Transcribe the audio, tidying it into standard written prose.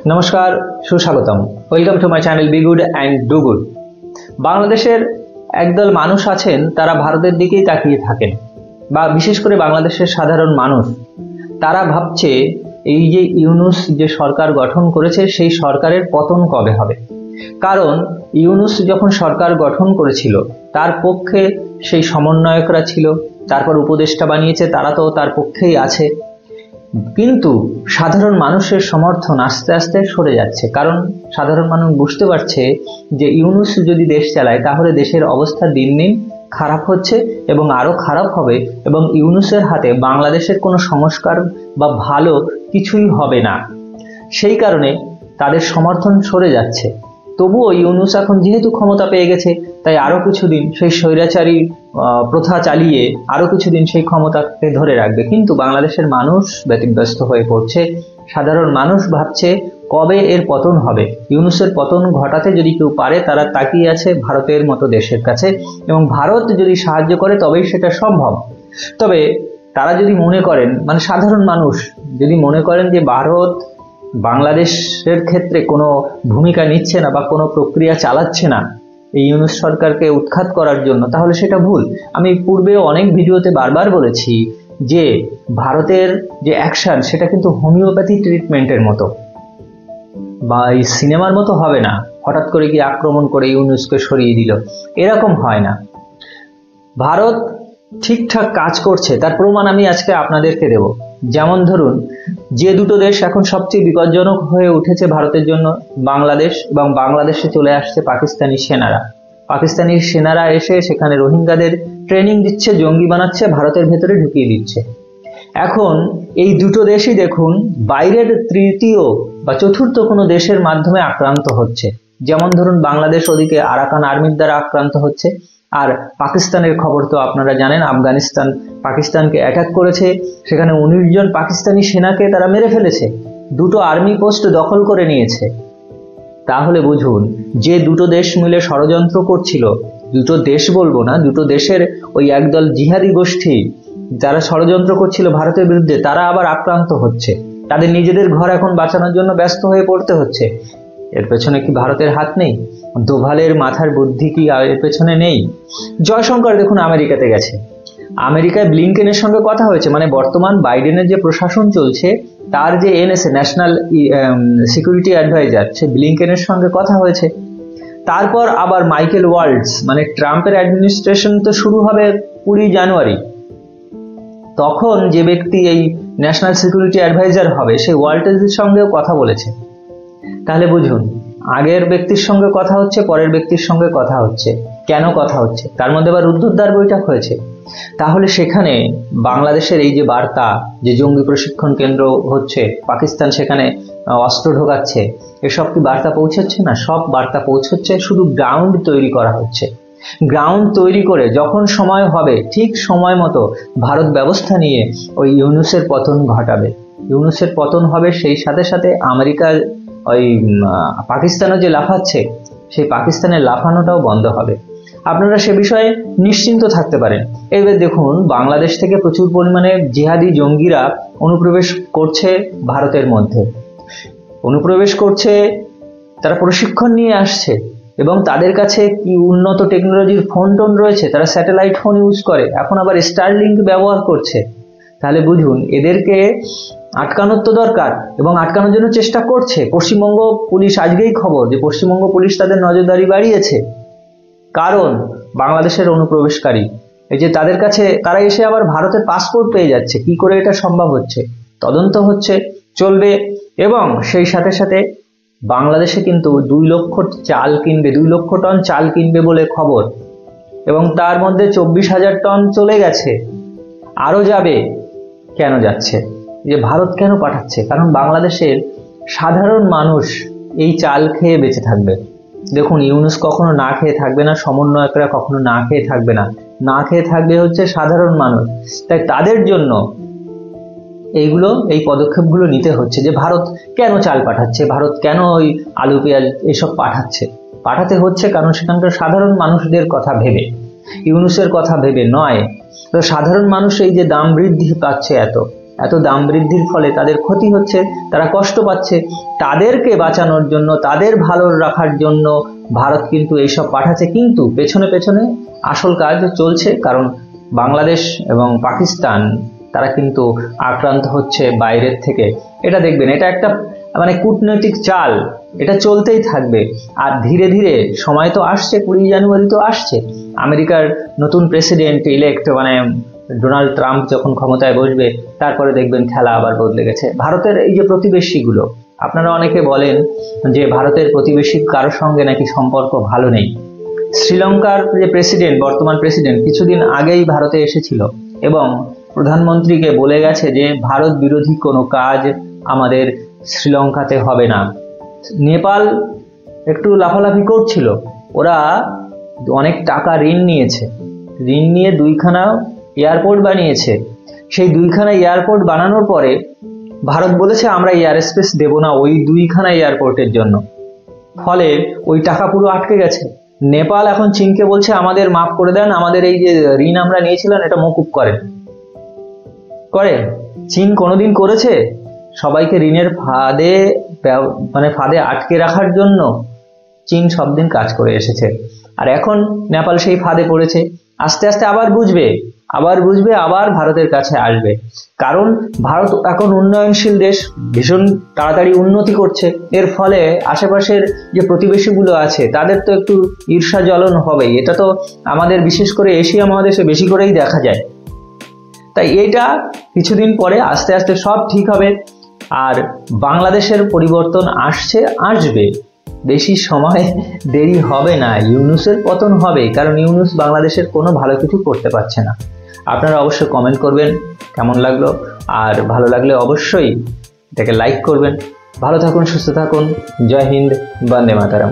নমস্কার, সুস্বাগতম। Welcome to my channel be good and do good. বাংলাদেশের একদল মানুষ আছেন, তারা ভারতের দিকেই তাকিয়ে থাকেন, বা বিশেষ করে বাংলাদেশের সাধারণ মানুষ তারা ভাবছে এই যে ইউনূস যে সরকার গঠন করেছে সেই সরকারের পতন কবে হবে। কারণ ইউনূস যখন সরকার গঠন করেছিল তার পক্ষে সেই সমন্বয়করা ছিল, তারপর উপদেষ্টা বানিয়েছে, তারা তো তার পক্ষেই আছে। কিন্তু সাধারণ মানুষের সমর্থন আস্তে আস্তে সরে যাচ্ছে, কারণ সাধারণ মানুষ বুঝতে পারছে যে ইউনূস যদি দেশ চালায় তাহলে দেশের অবস্থা দিন দিন খারাপ হচ্ছে এবং আরো খারাপ হবে, এবং ইউনূসের হাতে বাংলাদেশের কোনো সংস্কার বা ভালো কিছুই হবে না। সেই কারণে তাদের সমর্থন সরে যাচ্ছে। তবুও ইউনূস এখন যেহেতু ক্ষমতা পেয়ে গেছে, তাই আরো কিছুদিন সেই স্বৈরাচারী প্রথা চালিয়ে আরো কিছুদিন সেই ক্ষমতাকে ধরে রাখবে। কিন্তু বাংলাদেশের মানুষ ব্যতিব্যস্ত হয়ে পড়ছে। সাধারণ মানুষ ভাবছে কবে এর পতন হবে। ইউনূসের পতন ঘটাতে যদি কেউ পারে, তারা তাকিয়ে আছে ভারতের মতো দেশের কাছে, এবং ভারত যদি সাহায্য করে তবেই সেটা সম্ভব। তবে তারা যদি মনে করেন, মানে সাধারণ মানুষ যদি মনে করেন যে ভারত বাংলাদেশের ক্ষেত্রে কোনো ভূমিকা নিচ্ছে না বা কোনো প্রক্রিয়া চালাচ্ছে না এই ইউনূস সরকারকে উৎখাত করার জন্য, তাহলে সেটা ভুল। আমি পূর্বে অনেক ভিডিওতে বারবার বলেছি যে ভারতের যে অ্যাকশন সেটা কিন্তু হোমিওপ্যাথি ট্রিটমেন্টের মতো বা এই সিনেমার মতো হবে না। হঠাৎ করে কি আক্রমণ করে ইউনূসকে সরিয়ে দিল, এরকম হয় না। ভারত ঠিকঠাক কাজ করছে, তার প্রমাণ আমি আজকে আপনাদেরকে দেব। যেমন ধরুন, যে দুটো দেশ এখন সবচেয়ে বিপজ্জনক হয়ে উঠেছে ভারতের জন্য, বাংলাদেশ, এবং বাংলাদেশে চলে আসছে পাকিস্তানি সেনারা। পাকিস্তানি সেনারা এসে সেখানে রোহিঙ্গাদের ট্রেনিং দিচ্ছে, জঙ্গি বানাচ্ছে, ভারতের ভেতরে ঢুকিয়ে দিচ্ছে। এখন এই দুটো দেশই দেখুন বাইরের তৃতীয় বা চতুর্থ কোনো দেশের মাধ্যমে আক্রান্ত হচ্ছে। যেমন ধরুন, বাংলাদেশ ওদিকে আরাকান আর্মির দ্বারা আক্রান্ত হচ্ছে, আর পাকিস্তানের খবর তো আপনারা জানেন, আফগানিস্তান পাকিস্তানকে অ্যাটাক করেছে, সেখানে 19 জন পাকিস্তানি সেনাকে তারা মেরে ফেলেছে, দুটো আর্মি পোস্ট দখল করে নিয়েছে। তাহলে বুঝুন, যে দুটো দেশ মিলে ষড়যন্ত্র করছিল, দুটো দেশ বলবো না, দুটো দেশের ওই একদল জিহাদি গোষ্ঠী যারা ষড়যন্ত্র করছিল ভারতের বিরুদ্ধে, তারা আবার আক্রান্ত হচ্ছে। তাদের নিজেদের ঘর এখন বাঁচানোর জন্য ব্যস্ত হয়ে পড়তে হচ্ছে। এর পেছনে কি ভারতের হাত নেই? দোভালের মাথার বুদ্ধি কি এর পেছনে নেই? জয়শঙ্কর দেখুন আমেরিকাতে গেছে, আমেরিকায় ব্লিংকেনের সঙ্গে কথা হয়েছে, মানে বর্তমান বাইডেনের যে প্রশাসন চলছে তার যে এনএসএ ন্যাশনাল সিকিউরিটি অ্যাডভাইজার, সে ব্লিংকেনের সঙ্গে কথা হয়েছে। তারপর আবার মাইকেল ওয়াল্টজ, মানে ট্রাম্পের অ্যাডমিনিস্ট্রেশন তো শুরু হবে 20 জানুয়ারি, তখন যে ব্যক্তি এই ন্যাশনাল সিকিউরিটি অ্যাডভাইজার হবে সেই ওয়াল্টজের সঙ্গেও কথা বলেছে। তাহলে বুঝুন, আগের ব্যক্তির সঙ্গে কথা হচ্ছে, পরের ব্যক্তির সঙ্গে কথা হচ্ছে। কেন কথা হচ্ছে? তার মধ্যে আবার রুদ্ধদ্বার বৈঠক হয়েছে। তাহলে সেখানে বাংলাদেশের এই যে বার্তা, যে জঙ্গি প্রশিক্ষণ কেন্দ্র হচ্ছে, পাকিস্তান সেখানে অস্ত্র ঢোকাচ্ছে, এসব কি বার্তা পৌঁছচ্ছে না? সব বার্তা পৌঁছচ্ছে, শুধু গ্রাউন্ড তৈরি করা হচ্ছে। গ্রাউন্ড তৈরি করে যখন সময় হবে, ঠিক সময় মতো ভারত ব্যবস্থা নিয়ে ওই ইউনূসের পতন ঘটাবে। ইউনূসের পতন হবে, সেই সাথে সাথে আমেরিকার ওই পাকিস্তানও যে লাফাচ্ছে, সেই পাকিস্তানের লাফানোটাও বন্ধ হবে। আপনারা সে বিষয়ে নিশ্চিন্ত থাকতে পারেন। এবার দেখুন, বাংলাদেশ থেকে প্রচুর পরিমাণে জিহাদি জঙ্গিরা অনুপ্রবেশ করছে ভারতের মধ্যে, অনুপ্রবেশ করছে, তারা প্রশিক্ষণ নিয়ে আসছে, এবং তাদের কাছে কি উন্নত টেকনোলজির ফোন টোন রয়েছে, তারা স্যাটেলাইট ফোন ইউজ করে, এখন আবার স্টারলিংক ব্যবহার করছে। তাহলে বুঝুন, এদেরকে আটকানোর তো দরকার, এবং আটকানোর জন্য চেষ্টা করছে পশ্চিমবঙ্গ পুলিশ। আজকেই খবর যে পশ্চিমবঙ্গ পুলিশ তাদের নজরদারি বাড়িয়েছে, কারণ বাংলাদেশের অনুপ্রবেশকারী এই যে তাদের কাছে, তারা এসে আবার ভারতের পাসপোর্ট পেয়ে যাচ্ছে। কি করে এটা সম্ভব হচ্ছে? তদন্ত হচ্ছে, চলবে। এবং সেই সাথে সাথে বাংলাদেশে কিন্তু 2 লক্ষ চাল কিনবে, 2 লক্ষ টন চাল কিনবে বলে খবর, এবং তার মধ্যে 24,000 টন চলে গেছে, আরো যাবে। কেন যাচ্ছে? যে ভারত কেন পাঠাচ্ছে? কারণ বাংলাদেশের সাধারণ মানুষ এই চাল খেয়ে বেঁচে থাকবে। দেখুন, ইউনূস কখনো না খেয়ে থাকবে না, সমন্বয়করা কখনো না খেয়ে থাকবে না, না খেয়ে থাকবে হচ্ছে সাধারণ মানুষ। তাই তাদের জন্য এই পদক্ষেপগুলো নিতে হচ্ছে। যে ভারত কেন চাল পাঠাচ্ছে, ভারত কেন ওই আলু পেঁয়াজ এসব পাঠাতে হচ্ছে, কারণ সেখানকার সাধারণ মানুষদের কথা ভেবে, ইউনূসের কথা ভেবে নয়। তো সাধারণ মানুষ এই যে দাম বৃদ্ধি পাচ্ছে, এত দাম বৃদ্ধির ফলে তাদের ক্ষতি হচ্ছে, তারা কষ্ট পাচ্ছে। তাদেরকে বাঁচানোর জন্য, তাদের ভালো রাখার জন্য ভারত কিন্তু এইসব পাঠাচ্ছে, কিন্তু পেছনে পেছনে আসল কাজ চলছে। কারণ বাংলাদেশ এবং পাকিস্তান তারা কিন্তু আক্রান্ত হচ্ছে বাইরের থেকে। এটা দেখবেন, এটা একটা মানে কূটনৈতিক চাল, এটা চলতেই থাকবে। আর ধীরে ধীরে সময় তো আসছে, 20 জানুয়ারি তো আসছে, আমেরিকার নতুন প্রেসিডেন্ট ইলেক্ট মানে ডোনাল্ড ট্রাম্প যখন ক্ষমতায় বসবে, তারপরে দেখবেন খেলা আবার বদলে গেছে। ভারতের এই যে প্রতিবেশীগুলো, আপনারা অনেকে বলেন যে ভারতের প্রতিবেশী কারোর সঙ্গে নাকি সম্পর্ক ভালো নেই। শ্রীলঙ্কার যে প্রেসিডেন্ট, বর্তমান প্রেসিডেন্ট, কিছুদিন আগেই ভারতে এসেছিল এবং প্রধানমন্ত্রীকে বলে গেছে যে ভারত বিরোধী কোনো কাজ আমাদের শ্রীলঙ্কাতে হবে না। নেপাল একটু লাফালাফি করছিল, ওরা অনেক টাকা ঋণ নিয়েছে, ঋণ নিয়ে 2খানা এয়ারপোর্ট বানিয়েছে। সেই 2খানা এয়ারপোর্ট বানানোর পরে ভারত বলেছে আমরা এয়ার স্পেস দেবো না ওই 2খানা এয়ারপোর্টের জন্য, ফলে ওই টাকা পুরো আটকে গেছে। নেপাল এখন চীনকে বলছে আমাদের মাফ করে দেন, আমাদের এই যে ঋণ আমরা নিয়েছিলাম এটা মকুব করেন। চীন কোনোদিন করেছে? সবাইকে ঋণের ফাঁদে আটকে রাখার জন্য চীন সব দিন কাজ করে এসেছে। আর এখন নেপাল সেই ফাঁদে পড়েছে, আস্তে আস্তে আবার বুঝবে, আবার ভারতের কাছে আসবে। কারণ ভারত এখন উন্নয়নশীল দেশ, ভীষণ তাড়াতাড়ি উন্নতি করছে। এর ফলে আশেপাশের যে প্রতিবেশীগুলো আছে তাদের তো একটু ঈর্ষা জ্বলন হবেই। এটা তো আমাদের বিশেষ করে এশিয়া মহাদেশে বেশি করেই দেখা যায়। তাই এইটা কিছুদিন পরে আস্তে আস্তে সব ঠিক হবে। আর বাংলাদেশের পরিবর্তন আসবে, বেশি সময় দেরি হবে না। ইউনূসের পতন হবে, কারণ ইউনূস বাংলাদেশের কোনো ভালো কিছু করতে পারছে না। আপনারা অবশ্যই কমেন্ট করবেন কেমন লাগলো, আর ভালো লাগলে অবশ্যই এটাকে লাইক করবেন। ভালো থাকুন, সুস্থ থাকুন। জয় হিন্দ, বন্দে মাতরম।